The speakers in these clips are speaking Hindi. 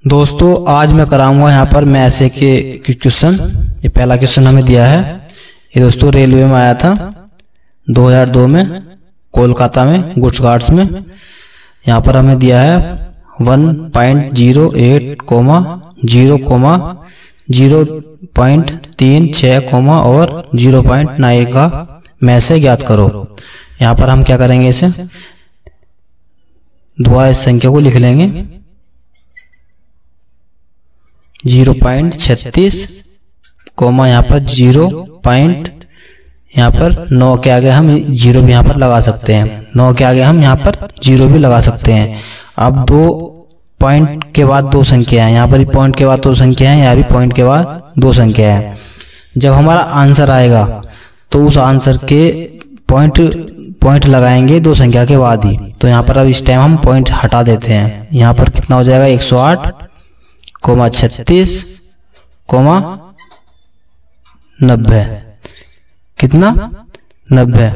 दोस्तों आज मैं कराऊंगा यहाँ पर मैसे के क्वेश्चन। ये पहला क्वेश्चन हमें दिया है। ये दोस्तों रेलवे में आया था 2002 में कोलकाता में गुड्स गार्ड्स में। यहाँ पर हमें दिया है 1.08, 0.36, और 0.9 का मैसे ज्ञात करो। यहाँ पर हम क्या करेंगे, इसे दोबारा इस संख्या को लिख लेंगे 0.36, यहाँ पर 9 के आगे हम 0 भी यहाँ पर लगा सकते हैं। 9 के आगे हम यहाँ पर 0 भी लगा सकते हैं। अब 2 पॉइंट के बाद 2 संख्या है, यहाँ पर भी पॉइंट के बाद 2 संख्या है, यहाँ भी पॉइंट के बाद 2 संख्या है। जब हमारा आंसर आएगा तो उस आंसर के पॉइंट लगाएंगे 2 संख्या के बाद ही। तो यहाँ पर अब इस टाइम हम पॉइंट हटा देते हैं। यहाँ पर कितना हो जाएगा 108, 36, 90, कितना 90।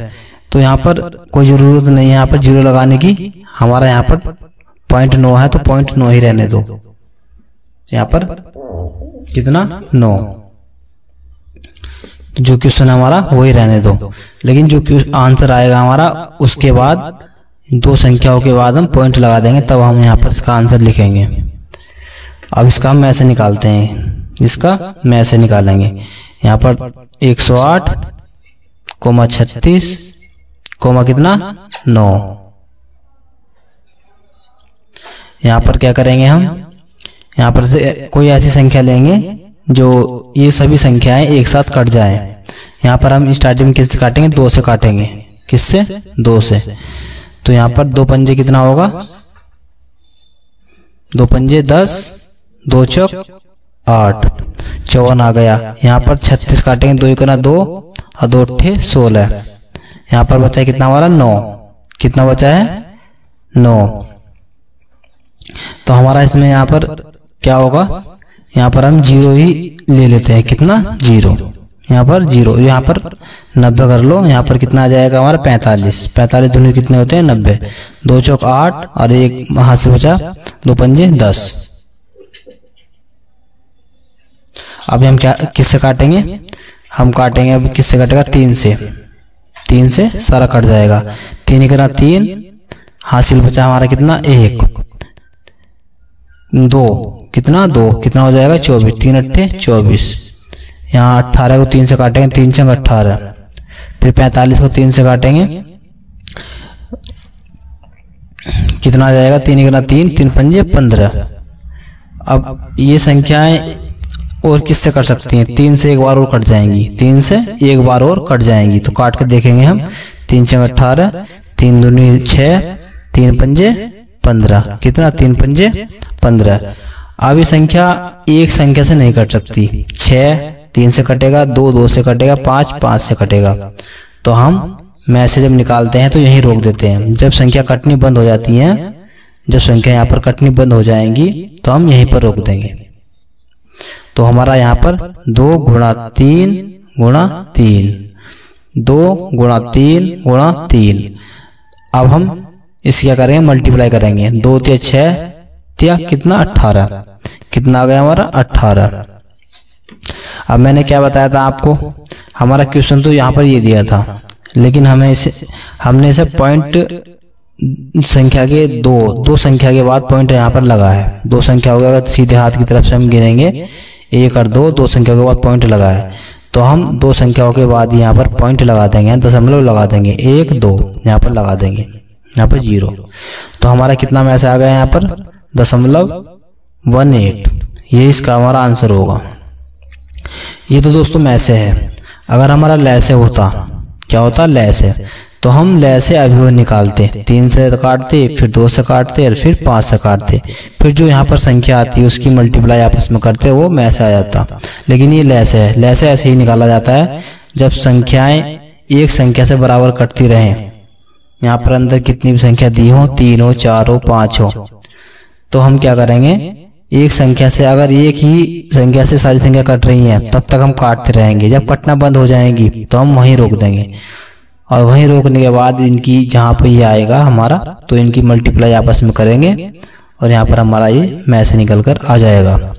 तो यहाँ पर कोई जरूरत नहीं है यहाँ पर 0 लगाने की। हमारा यहाँ पर 0.9 है तो 0.9 ही रहने दो। यहाँ पर कितना 9, जो क्वेश्चन हमारा वो ही रहने दो। लेकिन जो आंसर आएगा हमारा उसके बाद 2 संख्याओं के बाद हम पॉइंट लगा देंगे, तब हम यहाँ पर इसका आंसर लिखेंगे। अब इसका हम मैसे निकालते हैं, इसका मैसे निकालेंगे। यहाँ पर 108, 36, कितना 9। यहाँ पर क्या करेंगे हम, यहाँ पर से कोई ऐसी संख्या लेंगे जो ये सभी संख्याएं एक साथ कट जाए। यहाँ पर हम स्टार्टिंग में किससे काटेंगे, 2 से काटेंगे। किससे, 2 से। तो यहाँ पर 2 पंजे कितना होगा, 2 पंजे 10, 2 चौक 8, 54 आ गया। यहाँ पर 36 काटेंगे, 2 एकना 2 और 2 अट्ठे 16। यहाँ पर बचा है कितना हमारा 9, कितना बचा है 9। तो हमारा इसमें यहाँ पर क्या होगा, यहाँ पर हम 0 ही ले लेते हैं। कितना 0, यहाँ पर 0, यहाँ पर 90 कर लो। यहाँ पर कितना आ जाएगा हमारा 45 दोनों कितने होते हैं 90। 2 चौक 8 और 1 हाथ से बचा, 2 पंजे 10। अब हम क्या किससे काटेंगे, हम काटेंगे अब किससे कटेगा, 3 से। 3 से सारा कट जाएगा। 3 एकना 3, हासिल बचा हमारा कितना 1, 2, कितना 2, कितना हो जाएगा 24, 3 अट्ठे 24। यहाँ 18 को 3 से काटेंगे, 3 चंग 18। फिर 45 को 3 से काटेंगे, कितना आ जाएगा 3 एकना 3, 3 पंजे 15। अब ये संख्याएं और किससे कट सकती हैं, 3 से एक बार और कट जाएंगी, 3 से एक बार और कट जाएंगी। तो काट के देखेंगे हम, 3 चंग 18, 3 दूनी 6, 3 पंजे 15, कितना 3 पंजे 15। अब ये संख्या एक संख्या से नहीं कट सकती। 6 3 से कटेगा, 2 2 से कटेगा, 5 5 से कटेगा। तो हम मैसे जब निकालते हैं तो यहीं रोक देते हैं। जब संख्या कटनी बंद हो जाती है, जब संख्या यहाँ पर कटनी बंद हो जाएंगी तो हम यहीं पर रोक देंगे। तो हमारा यहाँ पर 2 गुणा 3 गुणा 3, 2 गुणा 3 गुणा 3। अब हम इसकी क्या करेंगे, मल्टीप्लाई करेंगे। 2 × 6 कितना 18, कितना आ गया हमारा 18। अब मैंने क्या बताया था आपको, हमारा क्वेश्चन तो यहाँ पर ये दिया था, लेकिन हमने इसे पॉइंट संख्या के 2 संख्या के बाद पॉइंट यहाँ पर लगा है। 2 संख्या हो गया, सीधे हाथ की तरफ से हम गिनेंगे 1 और 2 संख्या के बाद पॉइंट लगा है। तो हम 2 संख्याओं के बाद यहाँ पर पॉइंट लगा देंगे, दशमलव लगा देंगे, 1 2 यहाँ पर लगा देंगे, यहाँ पर 0। तो हमारा कितना मैसे आ गया यहाँ पर 0.18। ये इसका हमारा आंसर होगा। ये तो दोस्तों मैसे है। अगर हमारा लैसे होता, क्या होता लैसे, तो हम लैसे अभी निकालते, 3 से काटते, फिर 2 से काटते और फिर 5 से काटते। फिर जो यहाँ पर संख्या आती है उसकी मल्टीप्लाई आपस में करते, वो मैसे आ जाता। लेकिन ये लैसे है। लैसे ऐसे ही निकाला जाता है जब संख्याएं एक संख्या से बराबर कटती रहें। यहाँ पर अंदर कितनी भी संख्या दी हो, 3 हो, 4 हो, 5 हो, तो हम क्या करेंगे, एक संख्या से, अगर एक ही संख्या से सारी संख्या कट रही है तब तक हम काटते रहेंगे। जब कटना बंद हो जाएंगी तो हम वहीं रोक देंगे। और वहीं रोकने के बाद इनकी जहाँ पे ये आएगा हमारा, तो इनकी मल्टीप्लाई आपस में करेंगे और यहाँ पर हमारा ये में से निकल कर आ जाएगा।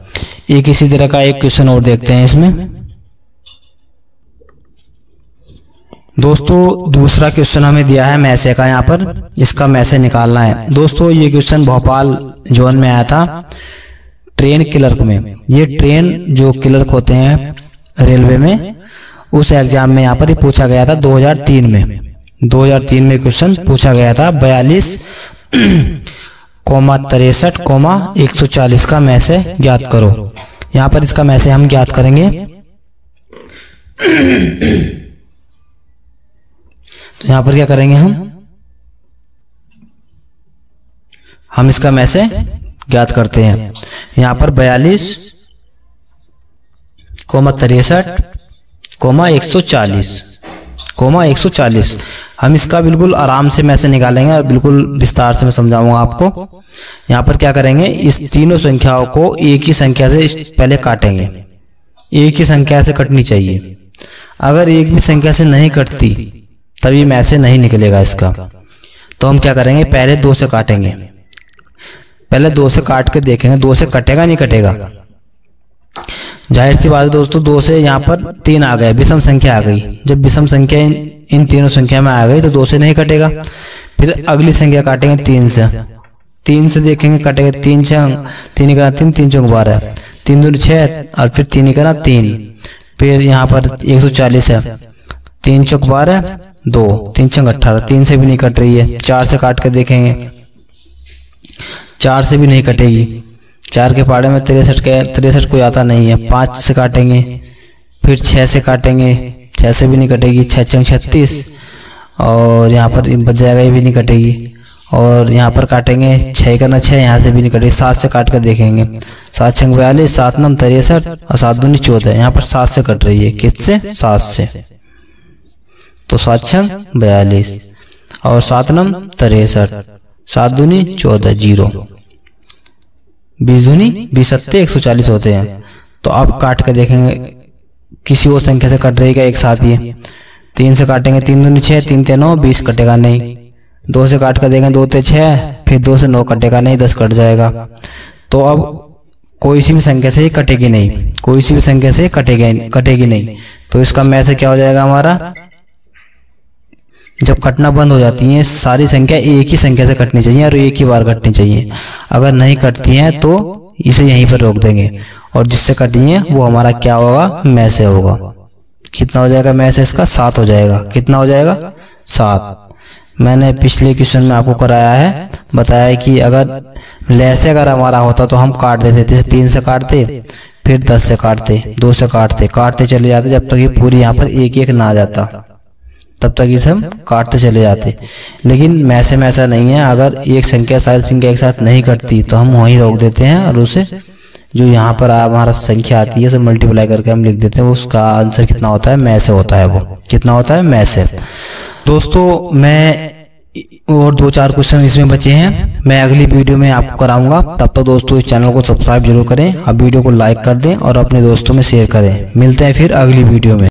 एक इसी तरह का एक क्वेश्चन और देखते हैं इसमें। दोस्तों दूसरा क्वेश्चन हमें दिया है में से का, यहाँ पर इसका में से निकालना है। दोस्तों ये क्वेश्चन भोपाल जोन में आया था ट्रेन क्लर्क में। ये ट्रेन जो क्लर्क होते हैं रेलवे में, उस एग्जाम में यहाँ पर पूछा गया था 2003 में। 2003 में क्वेश्चन पूछा गया था 42,63,140 का में से ज्ञात करो। यहाँ पर इसका में से हम ज्ञात करेंगे। तो यहाँ पर क्या करेंगे हम इसका में से ज्ञात करते हैं। यहाँ पर 42,63,140 हम इसका बिल्कुल आराम से में से निकालेंगे और बिल्कुल विस्तार से मैं समझाऊंगा आपको। यहाँ पर क्या करेंगे, इस तीनों संख्याओं को एक ही संख्या से पहले काटेंगे। एक ही संख्या से कटनी चाहिए। अगर एक भी संख्या से नहीं कटती तभी में से नहीं निकलेगा इसका। तो हम क्या करेंगे, पहले 2 से काटेंगे। पहले 2 से काट के देखेंगे 2 से कटेगा नहीं कटेगा। जाहिर सी बात है दोस्तों, 2 से यहाँ पर 3 आ गए, विषम संख्या आ गई। जब विषम संख्या इन तीनों संख्या में आ गई तो 2 से नहीं कटेगा। फिर अगली संख्या काटेंगे 3 से। 3 से देखेंगे कटेगा, 3 6 3 का 3 3 चौक 12 3 दूनी 6 और फिर 3 का 3। फिर यहाँ पर 140 है, 3 चौक 12 2 3 चौक 18, 3 से भी नहीं कट रही है। 4 से काट के देखेंगे, 4 से भी नहीं कटेगी। 4 के पाड़े में 63 कोई आता नहीं है। 5 से काटेंगे, फिर 6 से काटेंगे, 6 से भी नहीं कटेगी। 6 चंग 36 और यहाँ पर बच जाएगा, ये भी नहीं कटेगी। और यहाँ पर काटेंगे 6 का 6, यहाँ से भी नहीं कटेगी। 7 से काट कर देखेंगे, 7 चंग 42 7 9 63 और 7 दूनी 14। यहाँ पर 7 से कट रही है, किससे 7 से। तो 7 छंग 42 और 7 9 63 7 दूनी 14 0 20 दूनी 20 सत्ते 140 होते हैं। तो अब काट कर देखेंगे किसी और संख्या से कट रही क्या, एक साथ ही है। 3 से काटेंगे, 3 दूनी 6 3 3 9 20 कटेगा नहीं। 2 से काट कर देखेंगे, 2 ते 6 फिर 2 से 9 कटेगा नहीं, 10 कट जाएगा। तो अब कोई सी भी संख्या से कटेगी नहीं, कोई सी भी संख्या से कटेगी नहीं। तो इसका में से क्या हो जाएगा हमारा, जब कटना बंद हो जाती है सारी संख्या एक ही संख्या से कटनी चाहिए और एक ही बार कटनी चाहिए। अगर नहीं कटती हैं तो इसे यहीं पर रोक देंगे और जिससे कटी है वो हमारा क्या होगा, में से होगा। कितना हो जाएगा में से इसका, 7 हो जाएगा। कितना हो जाएगा, 7। मैंने पिछले क्वेश्चन में आपको कराया है, बताया कि अगर लैसे अगर हमारा होता तो हम काट देते थे। 3 से काटते, फिर 10 से काटते, 2 से काटते चले जाते जब तक ये पूरी यहाँ पर एक एक ना आ जाता, तब तक इसे हम काटते चले जाते। लेकिन में से में ऐसा नहीं है। अगर एक संख्या सारी संख्या एक साथ नहीं कटती तो हम वहीं रोक देते हैं और उसे जो यहाँ पर हमारा संख्या आती है उसे मल्टीप्लाई करके हम लिख देते हैं। उसका आंसर कितना होता है, में से होता है। वो कितना होता है, में से। दोस्तों मैं और 2-4 क्वेश्चन इसमें बचे हैं, मैं अगली वीडियो में आपको कराऊंगा। तब तक दोस्तों इस चैनल को सब्सक्राइब जरूर करें, अब वीडियो को लाइक कर दें और अपने दोस्तों में शेयर करें। मिलते हैं फिर अगली वीडियो में।